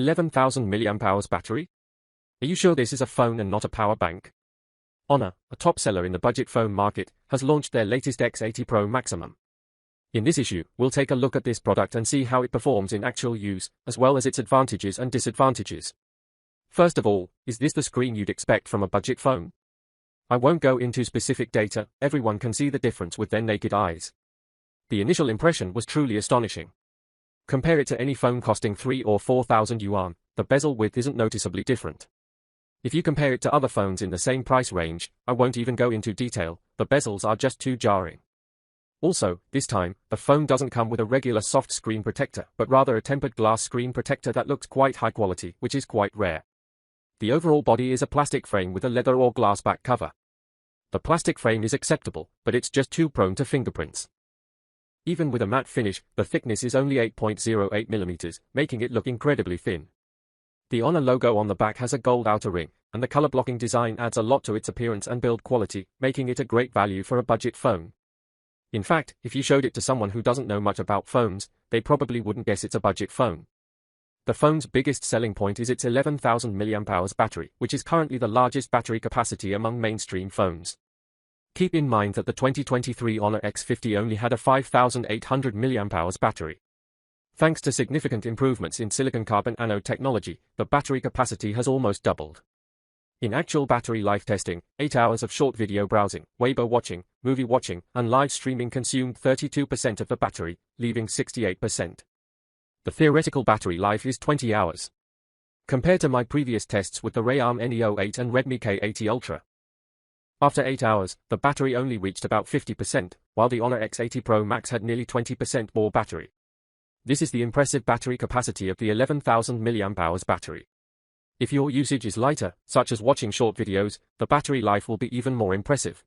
11,000 mAh battery? Are you sure this is a phone and not a power bank? Honor, a top seller in the budget phone market, has launched their latest X80 Pro Maximum. In this issue, we'll take a look at this product and see how it performs in actual use, as well as its advantages and disadvantages. First of all, is this the screen you'd expect from a budget phone? I won't go into specific data, everyone can see the difference with their naked eyes. The initial impression was truly astonishing. Compare it to any phone costing 3 or 4,000 yuan, the bezel width isn't noticeably different. If you compare it to other phones in the same price range, I won't even go into detail, the bezels are just too jarring. Also, this time, the phone doesn't come with a regular soft screen protector, but rather a tempered glass screen protector that looks quite high quality, which is quite rare. The overall body is a plastic frame with a leather or glass back cover. The plastic frame is acceptable, but it's just too prone to fingerprints. Even with a matte finish, the thickness is only 8.08 mm, making it look incredibly thin. The Honor logo on the back has a gold outer ring, and the color blocking design adds a lot to its appearance and build quality, making it a great value for a budget phone. In fact, if you showed it to someone who doesn't know much about phones, they probably wouldn't guess it's a budget phone. The phone's biggest selling point is its 11,000 mAh battery, which is currently the largest battery capacity among mainstream phones. Keep in mind that the 2023 Honor X50 only had a 5,800 mAh battery. Thanks to significant improvements in silicon carbon anode technology, the battery capacity has almost doubled. In actual battery life testing, 8 hours of short video browsing, Weibo watching, movie watching, and live streaming consumed 32% of the battery, leaving 68%. The theoretical battery life is 20 hours. Compared to my previous tests with the Realme Neo 8 and Redmi K80 Ultra. After 8 hours, the battery only reached about 50%, while the Honor X80 Pro Max had nearly 20% more battery. This is the impressive battery capacity of the 11,000 mAh battery. If your usage is lighter, such as watching short videos, the battery life will be even more impressive.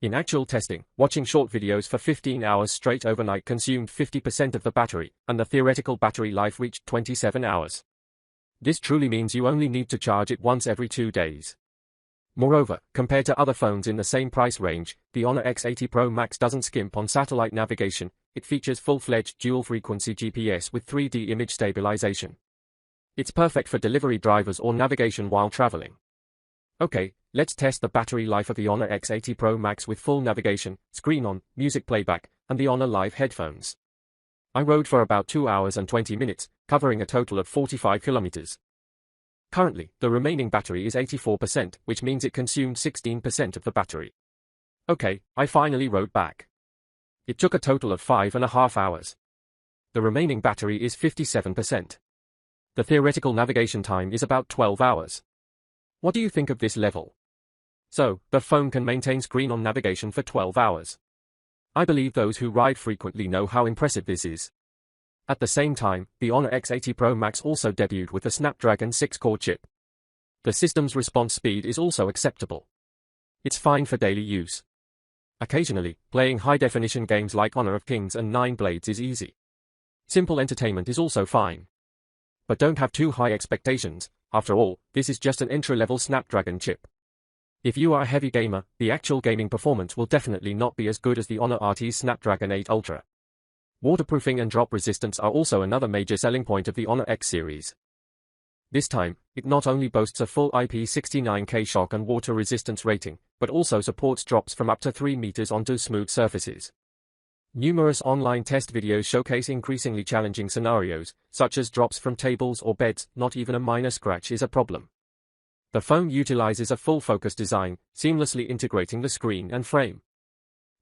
In actual testing, watching short videos for 15 hours straight overnight consumed 50% of the battery, and the theoretical battery life reached 27 hours. This truly means you only need to charge it once every 2 days. Moreover, compared to other phones in the same price range, the Honor X80 Pro Max doesn't skimp on satellite navigation, it features full-fledged dual-frequency GPS with 3D image stabilization. It's perfect for delivery drivers or navigation while traveling. Okay, let's test the battery life of the Honor X80 Pro Max with full navigation, screen on, music playback, and the Honor Live headphones. I rode for about 2 hours and 20 minutes, covering a total of 45 kilometers. Currently, the remaining battery is 84%, which means it consumed 16% of the battery. Okay, I finally rode back. It took a total of 5.5 hours. The remaining battery is 57%. The theoretical navigation time is about 12 hours. What do you think of this level? So, the phone can maintain screen-on navigation for 12 hours. I believe those who ride frequently know how impressive this is. At the same time, the Honor X80 Pro Max also debuted with a Snapdragon 6-core chip. The system's response speed is also acceptable. It's fine for daily use. Occasionally, playing high-definition games like Honor of Kings and Nine Blades is easy. Simple entertainment is also fine. But don't have too high expectations, after all, this is just an entry-level Snapdragon chip. If you are a heavy gamer, the actual gaming performance will definitely not be as good as the Honor RT's Snapdragon 8 Ultra. Waterproofing and drop resistance are also another major selling point of the Honor X series. This time, it not only boasts a full IP69K shock and water resistance rating, but also supports drops from up to 3 meters onto smooth surfaces. Numerous online test videos showcase increasingly challenging scenarios, such as drops from tables or beds. Not even a minor scratch is a problem. The phone utilizes a full-focus design, seamlessly integrating the screen and frame.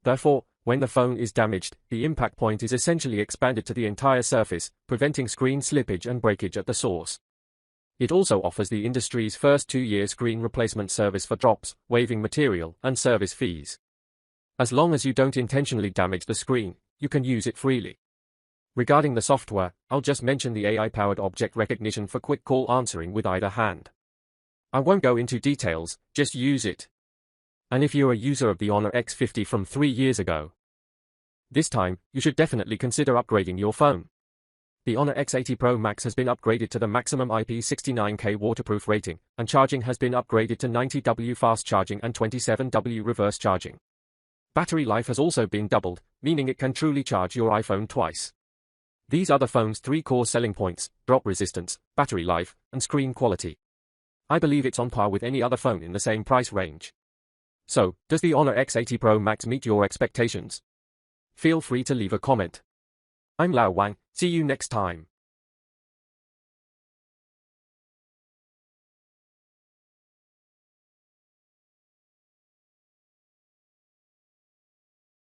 Therefore, when the phone is damaged, the impact point is essentially expanded to the entire surface, preventing screen slippage and breakage at the source. It also offers the industry's first 2-year screen replacement service for drops, waiving material and service fees. As long as you don't intentionally damage the screen, you can use it freely. Regarding the software, I'll just mention the AI-powered object recognition for quick call answering with either hand. I won't go into details, just use it. And if you're a user of the Honor X50 from 3 years ago, this time, you should definitely consider upgrading your phone. The Honor X80 Pro Max has been upgraded to the maximum IP69K waterproof rating, and charging has been upgraded to 90W fast charging and 27W reverse charging. Battery life has also been doubled, meaning it can truly charge your iPhone twice. These are the phone's 3 core selling points: drop resistance, battery life, and screen quality. I believe it's on par with any other phone in the same price range. So, does the Honor X80 Pro Max meet your expectations? Feel free to leave a comment. I'm Lao Wang, see you next time.